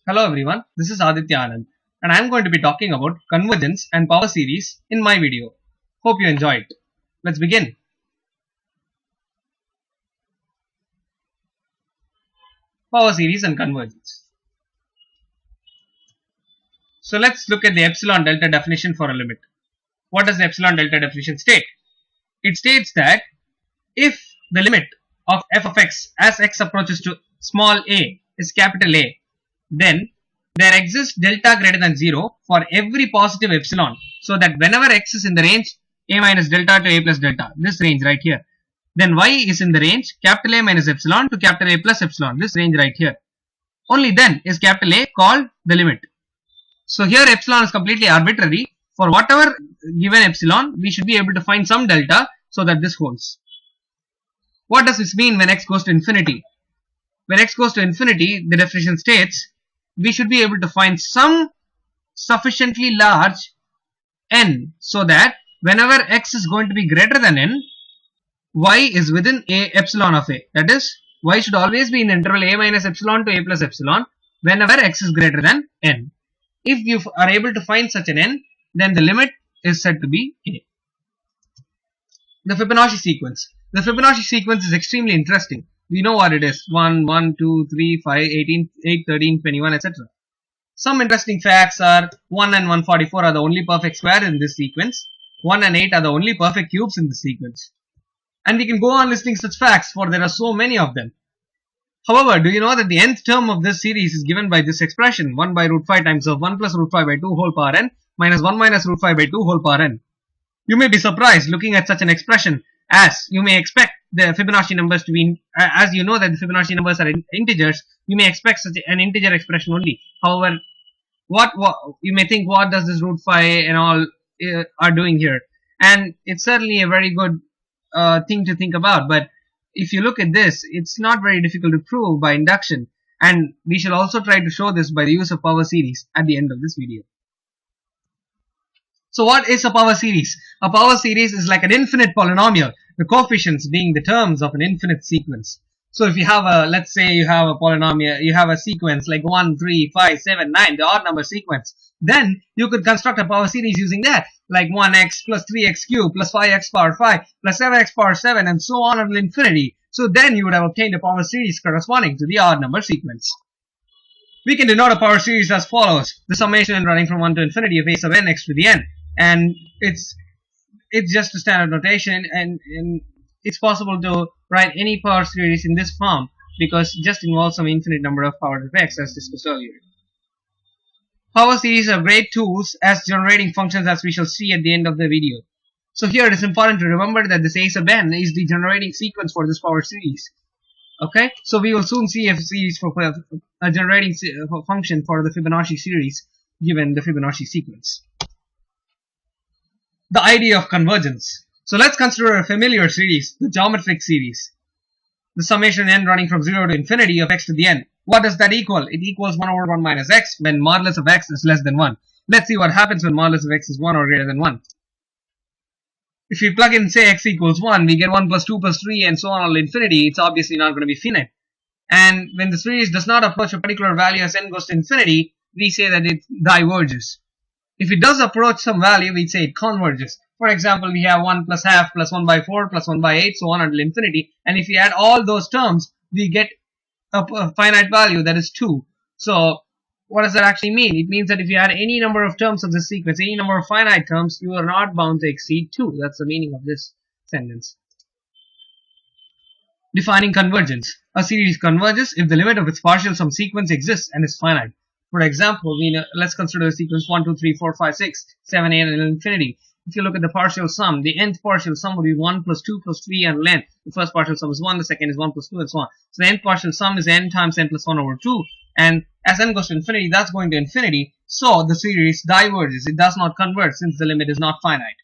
Hello everyone, this is Aditya Anand and I am going to be talking about convergence and power series in my video. Hope you enjoy it. Let's begin. Power series and convergence. So let's look at the epsilon delta definition for a limit. What does the epsilon delta definition state? It states that if the limit of f of x as x approaches to small a is capital A, then there exists delta greater than 0 for every positive epsilon, so that whenever x is in the range a minus delta to a plus delta, this range right here, then y is in the range capital A minus epsilon to capital A plus epsilon, this range right here. Only then is capital A called the limit. So here epsilon is completely arbitrary. For whatever given epsilon, we should be able to find some delta so that this holds. What does this mean when x goes to infinity? When x goes to infinity, the definition states we should be able to find some sufficiently large n so that whenever x is going to be greater than n, y is within a epsilon of a. That is, y should always be in the interval a minus epsilon to a plus epsilon whenever x is greater than n. If you are able to find such an n, then the limit is said to be a. The Fibonacci sequence. The Fibonacci sequence is extremely interesting. We know what it is: 1, 1, 2, 3, 5, 18, 8, 13, 21, etc. Some interesting facts are 1 and 144 are the only perfect square in this sequence. 1 and 8 are the only perfect cubes in this sequence. And we can go on listing such facts, for there are so many of them. However, do you know that the nth term of this series is given by this expression: 1 by root 5 times of 1 plus root 5 by 2 whole power n minus 1 minus root 5 by 2 whole power n. You may be surprised looking at such an expression, as you may expect the Fibonacci numbers to be, as you know that the Fibonacci numbers are integers, you may expect such an integer expression only. However, what you may think, what does this root 5 and all are doing here? And it's certainly a very good thing to think about, but if you look at this, it's not very difficult to prove by induction, and we shall also try to show this by the use of power series at the end of this video. So what is a power series? A power series is like an infinite polynomial, the coefficients being the terms of an infinite sequence. So if you have a, let's say you have a polynomial, you have a sequence like 1, 3, 5, 7, 9, the odd number sequence, then you could construct a power series using that, like 1x plus 3x cubed plus 5x power 5 plus 7x power 7 and so on until infinity. So then you would have obtained a power series corresponding to the odd number sequence. We can denote a power series as follows: the summation running from 1 to infinity of a sub n x to the n. And it's just a standard notation, and it's possible to write any power series in this form because it just involves some infinite number of powers of x, as discussed earlier. Power series are great tools as generating functions, as we shall see at the end of the video. So here it is important to remember that this a sub n is the generating sequence for this power series. Okay, so we will soon see a series for a generating function for the Fibonacci series given the Fibonacci sequence. The idea of convergence. So let's consider a familiar series, the geometric series. The summation n running from 0 to infinity of x to the n. What does that equal? It equals 1 over 1 minus x when modulus of x is less than 1. Let's see what happens when modulus of x is 1 or greater than 1. If we plug in, say, x equals 1, we get 1 plus 2 plus 3 and so on until infinity. It's obviously not going to be finite. And when the series does not approach a particular value as n goes to infinity, we say that it diverges. If it does approach some value, we say it converges. For example, we have 1 plus half plus 1 by 4 plus 1 by 8, so on until infinity. And if we add all those terms, we get a finite value, that is 2. So what does that actually mean? It means that if you add any number of terms of this sequence, any number of finite terms, you are not bound to exceed 2. That's the meaning of this sentence. Defining convergence. A series converges if the limit of its partial sum sequence exists and is finite. For example, let's consider the sequence 1, 2, 3, 4, 5, 6, 7, 8 and infinity. If you look at the partial sum, the nth partial sum would be 1 plus 2 plus 3 and n. The first partial sum is 1, the second is 1 plus 2 and so on. So the nth partial sum is n times n plus 1 over 2. And as n goes to infinity, that's going to infinity. So the series diverges. It does not converge since the limit is not finite.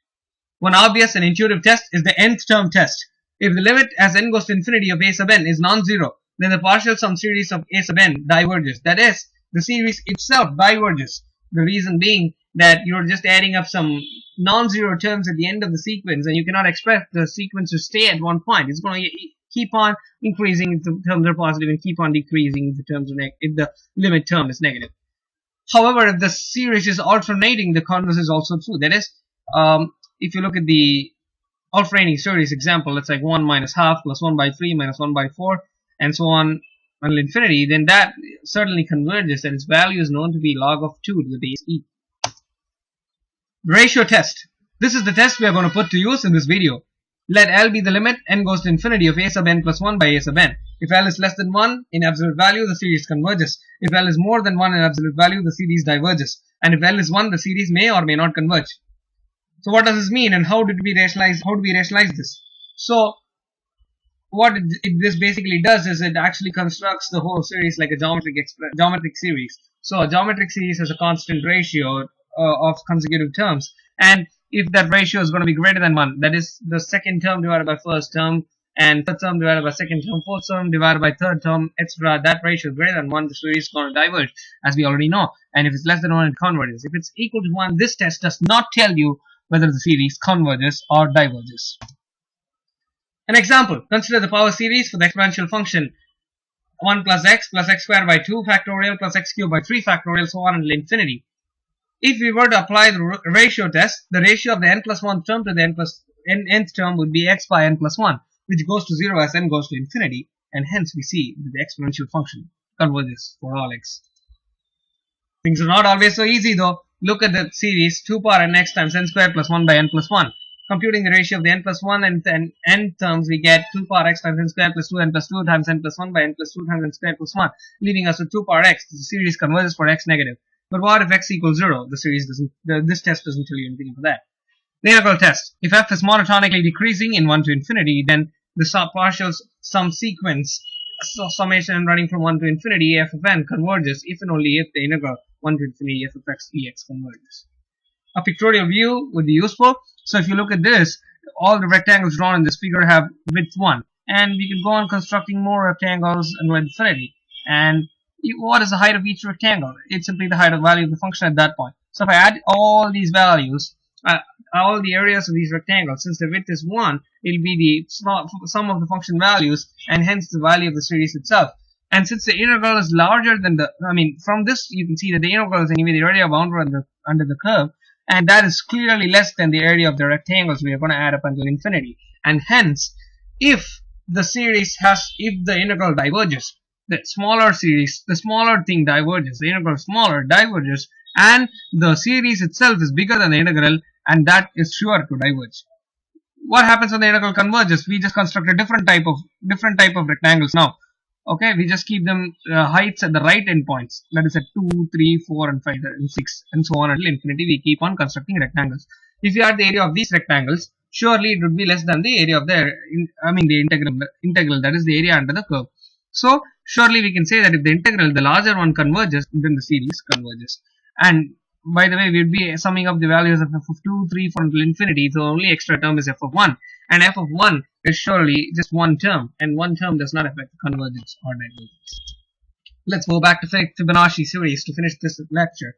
One obvious and intuitive test is the nth term test. If the limit as n goes to infinity of a sub n is non-zero, then the partial sum series of a sub n diverges. That is, the series itself diverges. The reason being that you're just adding up some non-zero terms at the end of the sequence, and you cannot expect the sequence to stay at one point. It's going to keep on increasing if the terms are positive and keep on decreasing if the terms are if the limit term is negative. However, if the series is alternating, the converse is also true. That is, if you look at the alternating series example, it's like 1 minus half plus 1 by 3 minus 1 by 4 and so on until infinity, then that certainly converges and its value is known to be log of 2 to the base e. Ratio test. This is the test we are going to put to use in this video. Let L be the limit n goes to infinity of a sub n plus 1 by a sub n. If L is less than 1 in absolute value, the series converges. If L is more than 1 in absolute value, the series diverges. And if L is 1, the series may or may not converge. So what does this mean, and how do we rationalize this? So what this basically does is it actually constructs the whole series like a geometric series. So a geometric series has a constant ratio of consecutive terms, and if that ratio is going to be greater than 1, that is the second term divided by first term, and third term divided by second term, fourth term divided by third term, etc., that ratio is greater than 1, the series is going to diverge, as we already know. And if it's less than 1, it converges. If it's equal to 1, this test does not tell you whether the series converges or diverges. An example: consider the power series for the exponential function 1 plus x squared by 2 factorial plus x cubed by 3 factorial, so on until infinity. If we were to apply the ratio test, the ratio of the n plus 1 term to the nth term would be x by n plus 1, which goes to 0 as n goes to infinity, and hence we see that the exponential function converges for all x. Things are not always so easy though. Look at the series 2 power nx times n squared plus 1 by n plus 1. Computing the ratio of the n plus 1 and n terms, we get 2 power x times n squared plus 2n plus 2 times n plus 1 by n plus 2 times n squared plus 1, leaving us with 2 power x. The series converges for x negative. But what if x equals 0? The series doesn't. This test doesn't tell you anything about that. The integral test. If f is monotonically decreasing in 1 to infinity, then the partial sum sequence summation running from 1 to infinity f of n converges if and only if the integral 1 to infinity f of x dx converges. A pictorial view would be useful. So if you look at this, all the rectangles drawn in this figure have width 1, and we can go on constructing more rectangles until infinity. And what is the height of each rectangle? It's simply the height of value of the function at that point. So if I add all these values, all the areas of these rectangles, since the width is 1, it will be the sum of the function values, and hence the value of the series itself. And since the integral is larger than from this you can see that the integral is anyway the area boundary under the curve, and that is clearly less than the area of the rectangles we are going to add up until infinity. And hence, if the integral diverges, the smaller thing diverges, the integral smaller diverges, and the series itself is bigger than the integral, and that is sure to diverge. What happens when the integral converges? We just construct a different type of rectangles now. Okay, we just keep them heights at the right endpoints, that is at 2, 3, 4 and 5 and 6 and so on until infinity. We keep on constructing rectangles. If you add the area of these rectangles, surely it would be less than the area of the integral, that is the area under the curve. So surely we can say that if the integral, the larger one, converges, then the series converges. And by the way, we would be summing up the values of f of 2, 3, 4 until infinity. So only extra term is f of 1, and f of 1 is surely just one term, and one term does not affect convergence or divergence. Let's go back to Fibonacci series to finish this lecture.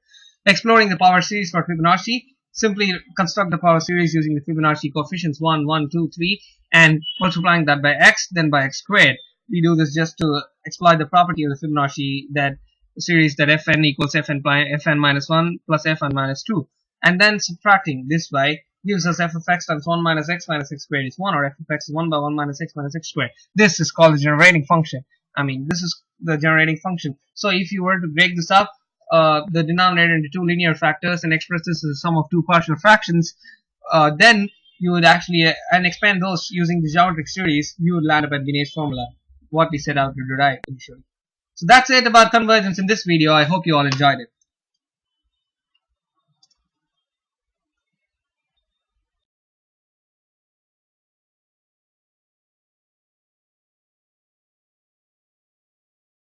Exploring the power series for Fibonacci, simply construct the power series using the Fibonacci coefficients 1, 1, 2, 3, and multiplying that by x, then by x squared. We do this just to exploit the property of the Fibonacci that series that fn equals fn minus 1 plus fn minus 2, and then subtracting this by gives us f of x times 1 minus x squared is 1, or f of x is 1 by 1 minus x squared. This is called the generating function. This is the generating function. So if you were to break this up, the denominator into two linear factors and express this as a sum of two partial fractions, then you would actually and expand those using the geometric series, you would land up at Binet's formula, what we set out to derive initially. So that's it about convergence in this video. I hope you all enjoyed it.